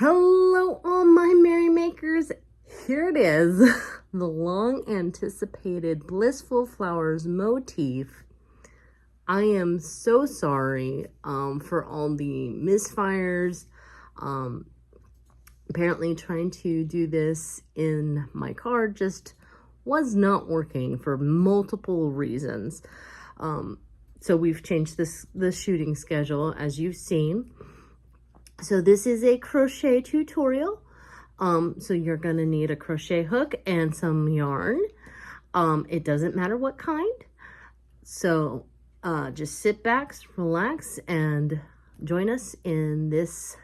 Hello, all my merry makers. Here it is, the long anticipated Blissful Flowers motif. I am so sorry for all the misfires. Apparently trying to do this in my car just was not working for multiple reasons. So we've changed the shooting schedule, as you've seen. So this is a crochet tutorial. So you're gonna need a crochet hook and some yarn. It doesn't matter what kind. So just sit back, relax, and join us in this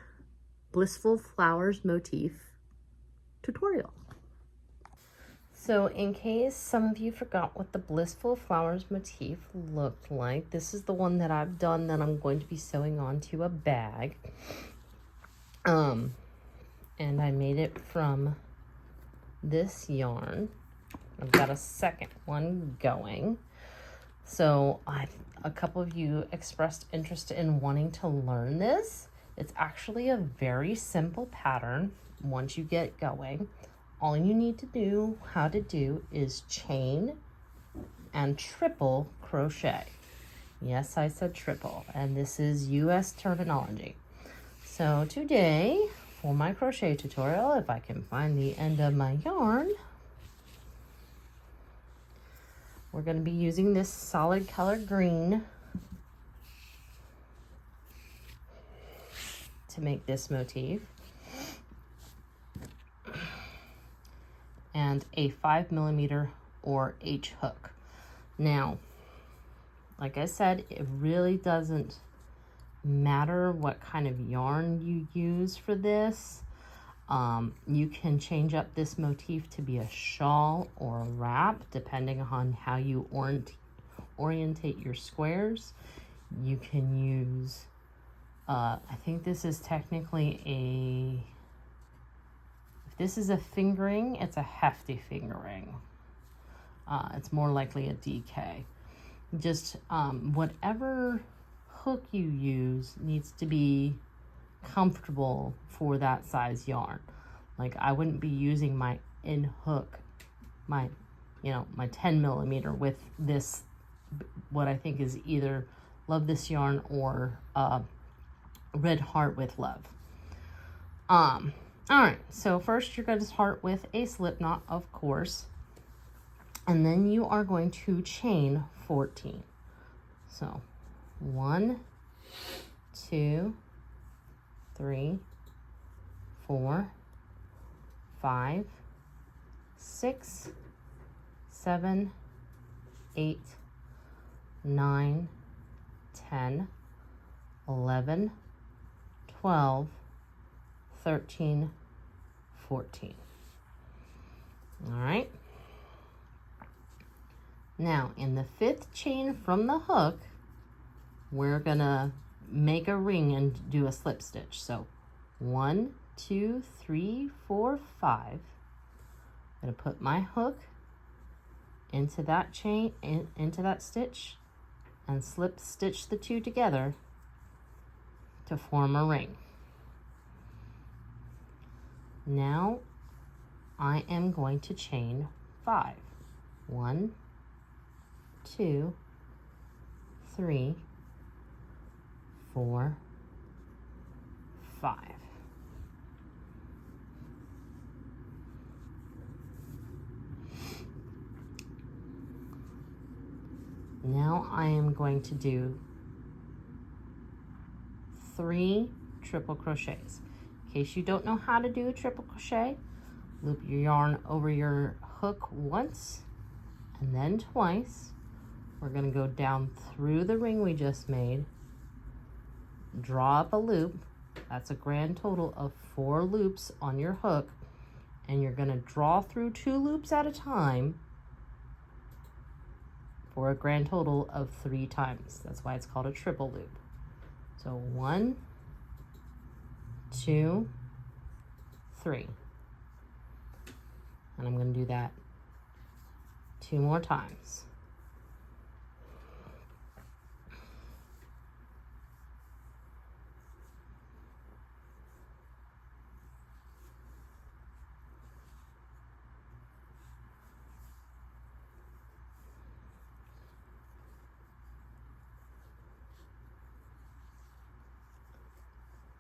Blissful Flowers motif tutorial. So in case some of you forgot what the Blissful Flowers motif looked like, this is the one that I've done that I'm going to be sewing onto a bag. And I made it from this yarn. I've got a second one going. So a couple of you expressed interest in wanting to learn this. It's actually a very simple pattern. Once you get going, all you need to do, is chain and triple crochet. Yes, I said triple, and this is US terminology. So today, for my crochet tutorial, if I can find the end of my yarn, we're going to be using this solid color green to make this motif, and a 5mm or H hook. Now, like I said, it really doesn't matter what kind of yarn you use for this. You can change up this motif to be a shawl or a wrap, depending on how you orientate your squares. You can use, I think this is technically if this is a fingering, it's a hefty fingering. It's more likely a DK. Just whatever hook you use needs to be comfortable for that size yarn. Like, I wouldn't be using my in hook, my 10mm with this, what I think is either Love This Yarn or Red Heart with Love. All right, so first you're going to start with a slip knot, of course, and then you are going to chain 14. So 1, 2, 3, 4, 5, 6, 7, 8, 9, 10, 11, 12, 13, 14. All right. Now, in the 5th chain from the hook, we're gonna make a ring and do a slip stitch. So 1, 2, 3, 4, 5. I'm gonna put my hook into that chain, into that stitch, and slip stitch the 2 together to form a ring. Now I am going to chain 5. 1, 2, 3, 4, 5. Now I am going to do 3 triple crochets. In case you don't know how to do a triple crochet, loop your yarn over your hook once and then twice. We're going to go down through the ring we just made, draw up a loop. That's a grand total of 4 loops on your hook, and you're going to draw through 2 loops at a time for a grand total of 3 times. That's why it's called a triple loop. So 1, 2, 3. And I'm going to do that 2 more times.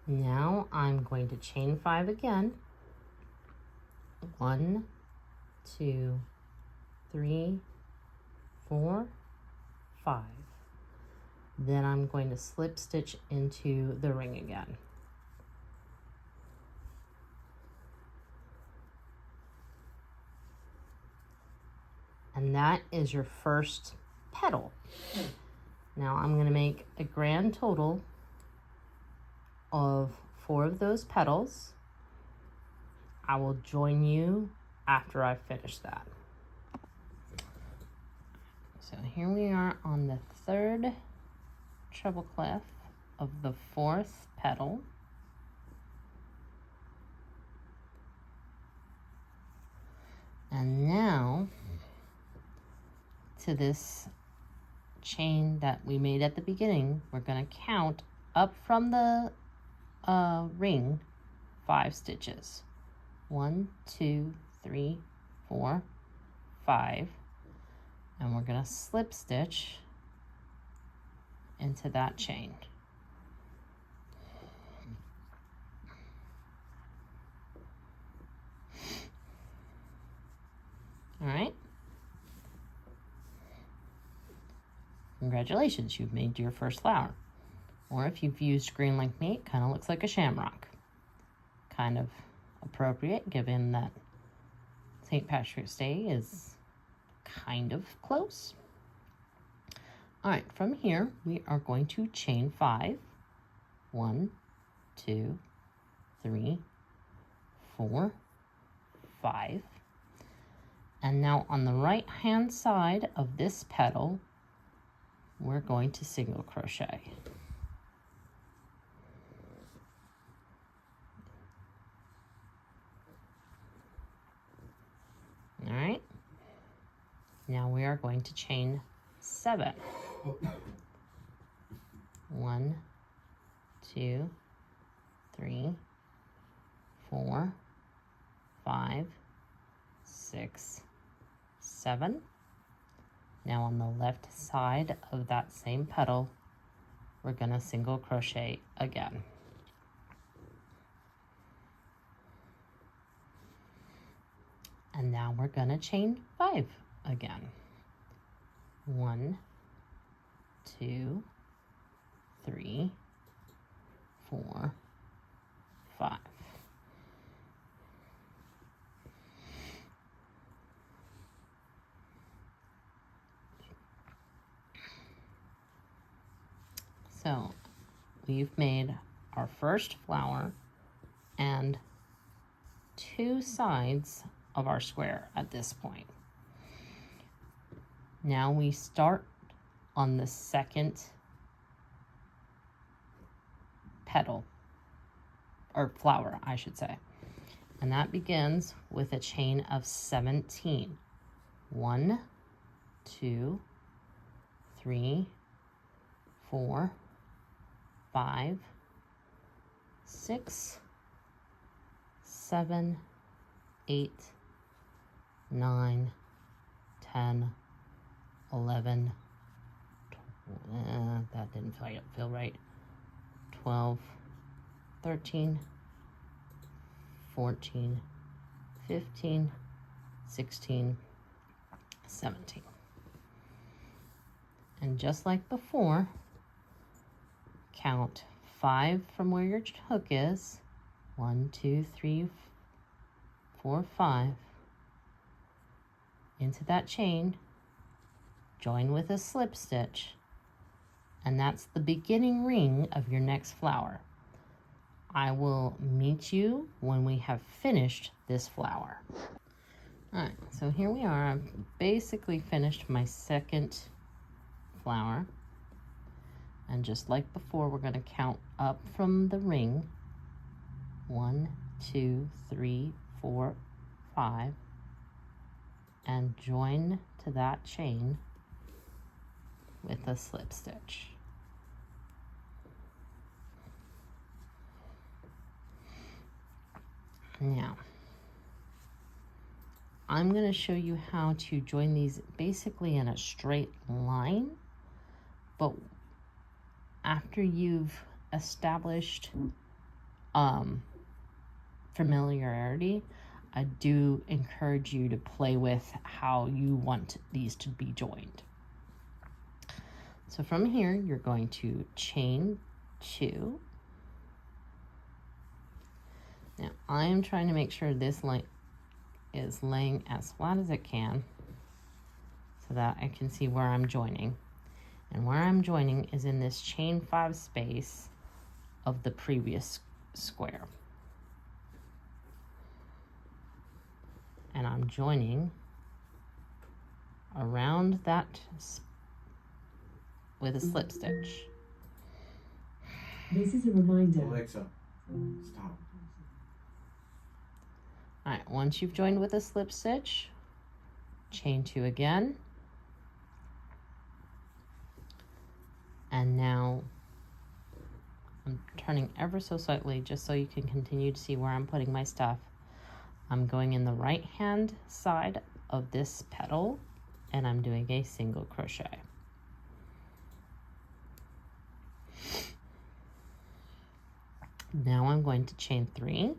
Now I'm going to chain 5 again. 1, 2, 3, 4, 5. Then I'm going to slip stitch into the ring again. And that is your first petal. Now I'm going to make a grand total of 4 of those petals. I will join you after I finish that. So here we are on the 3rd treble clef of the 4th petal. And now to this chain that we made at the beginning, we're going to count up from the ring 5 stitches. 1, 2, 3, 4, 5. And we're going to slip stitch into that chain. All right. Congratulations, you've made your first flower. Or if you've used green like me, it kind of looks like a shamrock. Kind of appropriate given that St. Patrick's Day is kind of close. All right, from here, we are going to chain 5. 1, 2, 3, 4, 5. And now on the right hand side of this petal, we're going to single crochet. All right. Now we are going to chain 7. 1, 2, 3, 4, 5, 6, 7. Now on the left side of that same petal, we're going to single crochet again. And now we're going to chain 5 again. 1, 2, 3, 4, 5. So we've made our first flower and 2 sides of our square at this point. Now we start on the 2nd petal, or flower, I should say. And that begins with a chain of 17. 1, 2, 3, 4, 5, 6, 7, 8, 9, 10, 11, that didn't feel right, 12, 13, 14, 15, 16, 17. And just like before, count 5 from where your hook is. 1, 2, 3, 4, 5. Into that chain, join with a slip stitch, and that's the beginning ring of your next flower. I will meet you when we have finished this flower. All right, so here we are. I've basically finished my 2nd flower. And just like before, we're going to count up from the ring. 1, 2, 3, 4, 5. And join to that chain with a slip stitch. Now, I'm going to show you how to join these basically in a straight line, but after you've established familiarity, I do encourage you to play with how you want these to be joined. So from here, you're going to chain 2. Now, I am trying to make sure this line is laying as flat as it can so that I can see where I'm joining. And where I'm joining is in this chain 5 space of the previous square. And I'm joining around that with a slip stitch. This is a reminder. Alexa, stop. Alright, once you've joined with a slip stitch, chain 2 again. And now I'm turning ever so slightly just so you can continue to see where I'm putting my stuff. I'm going in the right hand side of this petal and I'm doing a single crochet. Now I'm going to chain 3.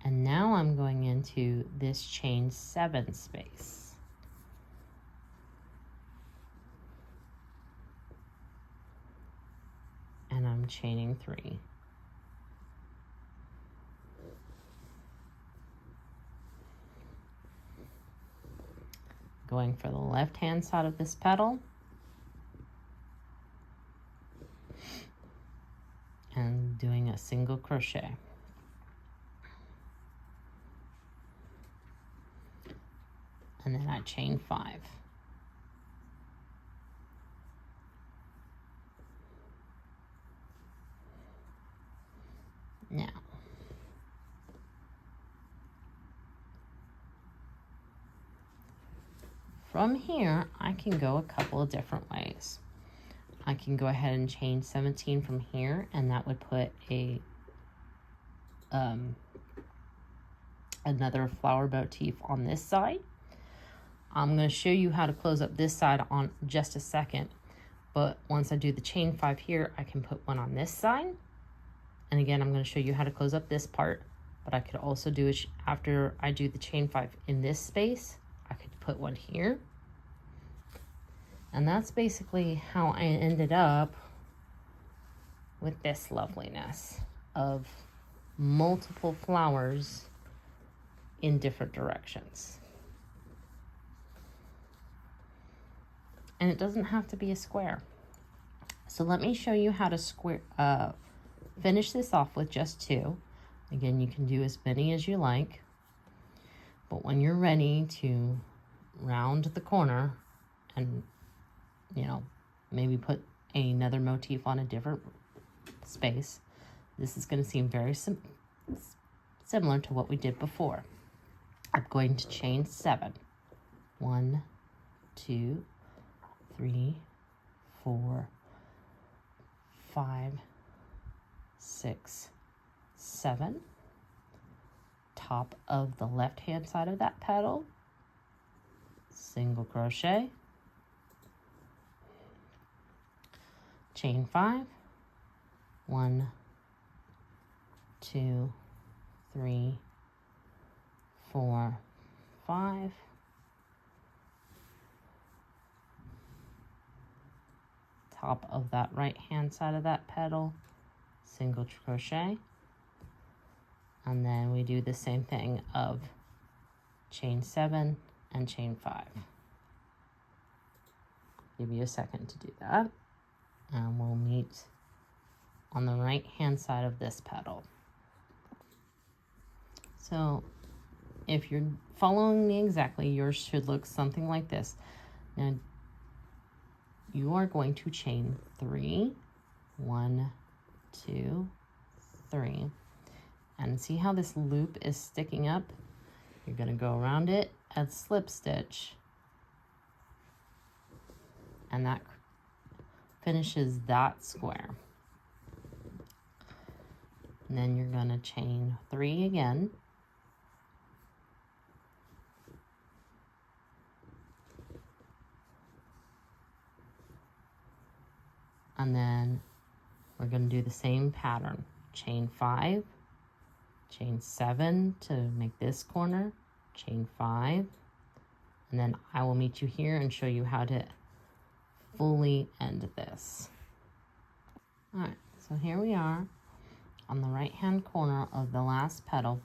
And now I'm going into this chain 7 space. And I'm chaining 3. Going for the left hand side of this petal. And doing a single crochet. And then I chain 5. Now, from here, I can go a couple of different ways. I can go ahead and chain 17 from here, and that would put a another flower motif on this side. I'm going to show you how to close up this side on just a second, but once I do the chain 5 here, I can put one on this side. And again, I'm going to show you how to close up this part, but I could also do it after I do the chain 5 in this space. I could put one here. And that's basically how I ended up with this loveliness of multiple flowers in different directions. And it doesn't have to be a square. So let me show you how to finish this off with just 2. Again, you can do as many as you like, but when you're ready to round the corner and, you know, maybe put another motif on a different space, this is going to seem very similar to what we did before. I'm going to chain 7. 1, 2, 3, 4, 5, 6, 7. Top of the left hand side of that petal, single crochet, chain 5, 1, 2, 3, 4, 5. Top of that right hand side of that petal, single crochet, and then we do the same thing of chain 7 and chain 5. Give you a second to do that, and we'll meet on the right hand side of this petal. So if you're following me exactly, yours should look something like this. Now you are going to chain 3, 1, 2, 3, and see how this loop is sticking up? You're going to go around it and slip stitch, and that finishes that square. And then you're going to chain 3 again, And then we're going to do the same pattern. Chain 5, chain 7 to make this corner, chain 5, and then I will meet you here and show you how to fully end this. All right, so here we are on the right hand corner of the last petal.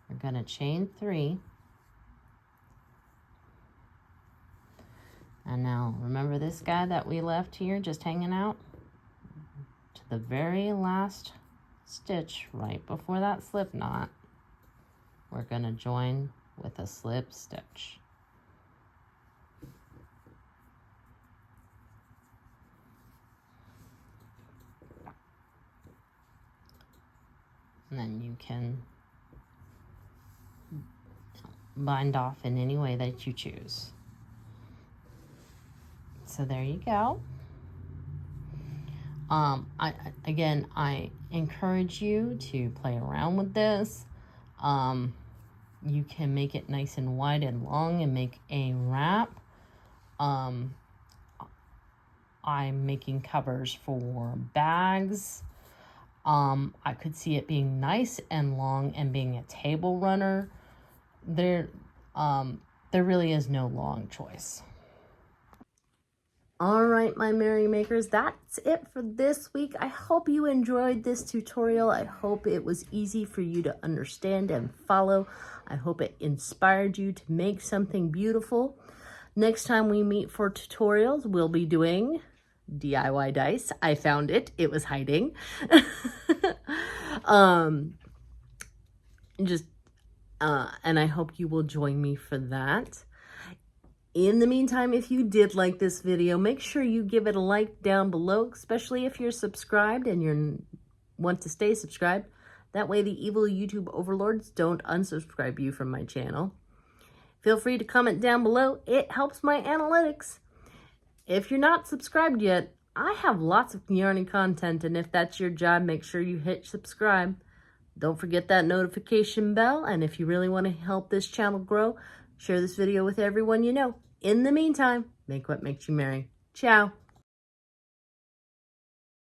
We're going to chain 3. And now remember this guy that we left here just hanging out? To the very last stitch right before that slip knot, we're going to join with a slip stitch. And then you can bind off in any way that you choose. So there you go. I encourage you to play around with this. You can make it nice and wide and long and make a wrap. I'm making covers for bags. I could see it being nice and long and being a table runner. There really is no long choice. All right, my merry makers, that's it for this week. I hope you enjoyed this tutorial. I hope it was easy for you to understand and follow. I hope it inspired you to make something beautiful. Next time we meet for tutorials, we'll be doing DIY dice. I found it. It was hiding. And I hope you will join me for that. In the meantime, if you did like this video, make sure you give it a like down below, especially if you're subscribed and you want to stay subscribed. That way the evil YouTube overlords don't unsubscribe you from my channel. Feel free to comment down below. It helps my analytics. If you're not subscribed yet, I have lots of yarning content, and if that's your job, make sure you hit subscribe. Don't forget that notification bell, and if you really want to help this channel grow, share this video with everyone you know. In the meantime, make what makes you merry. Ciao.